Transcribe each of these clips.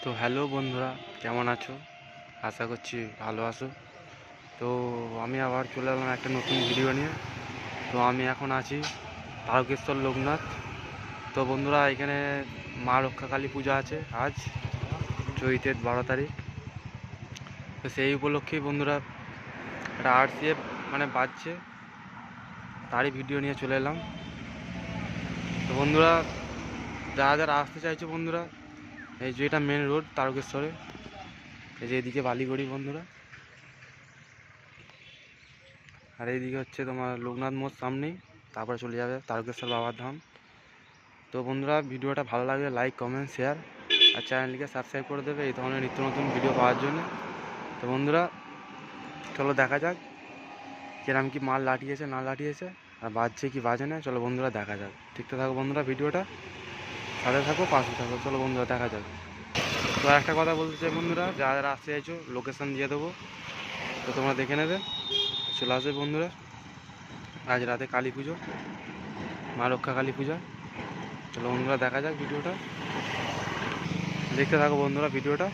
তো হ্যালো বন্ধুরা, কেমন আছো? আশা করছি ভালো আছো। তো আমি আবার চলে এলাম একটা নতুন ভিডিও নিয়ে। তো আমি এখন আছি তারকেশ্বর লোকনাথ। তো বন্ধুরা, এখানে মা রক্ষাকালী পূজা আছে আজ চৈতের 12 তারিখ। তো সেই উপলক্ষেই বন্ধুরা একটা আরসিএফ বাজছে, তারই ভিডিও নিয়ে চলে এলাম। তো বন্ধুরা, যারা যারা আসতে চাইছো বন্ধুরা, এই যে এটা মেন রোড তারকেশ্বরে, এই যে এদিকে বালিগড়ি বন্ধুরা, আর এইদিকে হচ্ছে তোমার লোকনাথ মোড় সামনেই, তারপরে চলে যাবে তারকেশ্বর বাবার ধাম। তো বন্ধুরা, ভিডিওটা ভালো লাগলে লাইক, কমেন্ট, শেয়ার আর চ্যানেলটিকে সাবস্ক্রাইব করে দেবে এই ধরনের নিত্য নতুন ভিডিও পাওয়ার জন্য। তো বন্ধুরা, চলো দেখা যাক কিরম কি মাল লাটিয়েছে না লাটিয়েছে, আর বাজছে কি বাজে না। চলো বন্ধুরা দেখা যাক, দেখতে থাকো বন্ধুরা ভিডিওটা, সাথে থাকো, পাশে থাকো। চলো বন্ধুরা দেখা যাক। তো একটা কথা বলতে চাই বন্ধুরা, যারা যারা আসতে চাইছো লোকেশান দিয়ে দেবো, তো তোমরা দেখে নেবে, চলে আসবে বন্ধুরা। আজ রাতে কালী পুজো, মা রক্ষা কালী পূজা। চলো বন্ধুরা দেখা যাক ভিডিওটা, দেখতে থাকো বন্ধুরা, ভিডিওটা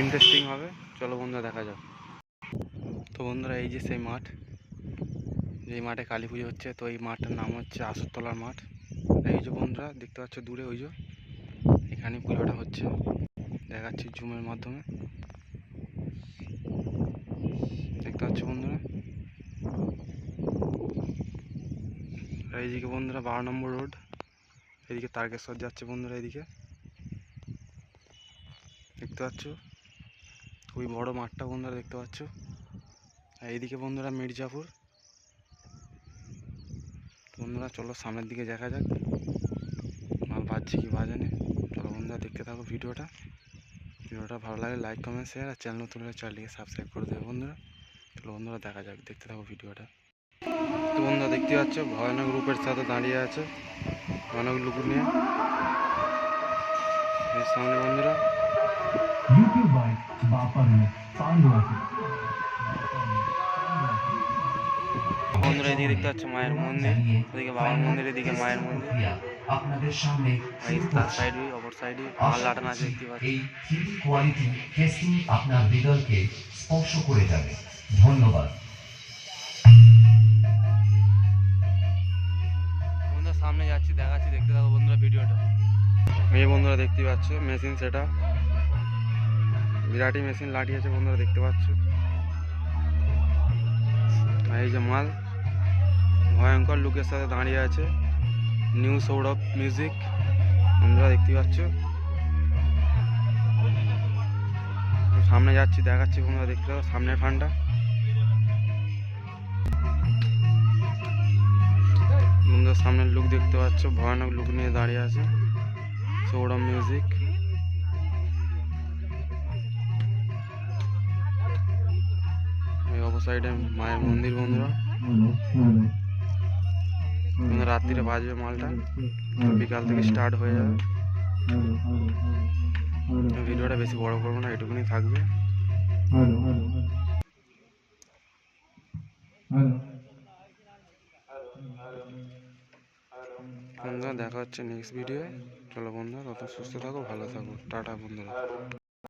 ইন্টারেস্টিং হবে। চলো বন্ধুরা দেখা যাক। তো বন্ধুরা, এই যে সেই মাঠ, যেই মাঠে কালী পুজো হচ্ছে, তো এই মাঠটার নাম হচ্ছে আসরতলার মাঠ। এই যে বন্ধুরা দেখতে পাচ্ছ দূরে, ওই যে এখানে পুজোটা হচ্ছে, দেখাচ্ছি জুমের মাধ্যমে, দেখতে পাচ্ছ বন্ধুরা। আর এইদিকে বন্ধুরা 12 নম্বর রোড, এদিকে তারকেশ্বর যাচ্ছে বন্ধুরা, এদিকে দেখতে পাচ্ছ ওই বড় মাঠটা বন্ধুরা দেখতে পাচ্ছ। আর এইদিকে বন্ধুরা মির্জাপুর। বন্ধুরা চলো সামনের দিকে দেখা যাক মাল বাজছে কি বাজে না। চলো বন্ধুরা দেখতে থাকো ভিডিওটা ভালো লাগে লাইক, কমেন্ট, শেয়ার আর চ্যানেল নতুন হলে চ্যানেলটিকে সাবস্ক্রাইব করে দেবে বন্ধুরা। চলো বন্ধুরা দেখা যাক, দেখতে থাকো ভিডিওটা। তো বন্ধুরা দেখতে পাচ্ছ ভয়ানক রূপের সাথে দাঁড়িয়ে আছে, ভয়ানক লুক নিয়ে এর সামনে বন্ধুরা। বন্ধুরা এদিকে দেখতে পাচ্ছ মায়ের মন্দির, ওদিকে বাবার মন্দির, এদিকে মায়ের মন্দির, আপনাদের সামনে তার সাইডে অপর সাইডে মাল লাটানো আছে দেখতে পাচ্ছি। এই থ্রিডি কোয়ালিটি টেস্টিং আপনার হৃদয়কে স্পর্শ করে যাবে। ধন্যবাদ বন্ধুরা, সামনে যাচ্ছি, দেখাচ্ছি, দেখতে থাকো বন্ধুরা ভিডিওটা। এই বন্ধুরা দেখতে পাচ্ছ মেশিন, সেটা বিরাটি মেশিন লাটিয়েছে বন্ধুরা দেখতে পাচ্ছ। আর এই যে মাল ভয়ঙ্কর লুকের সাথে দাঁড়িয়ে আছে, নিউ সৌরভ মিউজিক বন্ধুরা দেখতে পাচ্ছ। সামনে যাচ্ছি, দেখাচ্ছি বন্ধুরা দেখতে পাচ্ছ সামনের ফান্ডা। বন্ধুরা সামনের লুক দেখতে পাচ্ছ, ভয়ানক লুক নিয়ে দাঁড়িয়ে আছে সৌরভ মিউজিক। এই অপর সাইডে মায়ের মন্দির বন্ধুরা। রাত্রিরে বাজবে মালটা, বিকাল থেকে স্টার্ট হয়ে যাবে। ভিডিওটা বেশি বড় করবো না, এটুকুনি থাকবে। বন্ধুরা দেখা হচ্ছে নেক্সট ভিডিও। চলো বন্ধুরা, তত সুস্থ থাকো, ভালো থাকো, টাটা বন্ধুরা।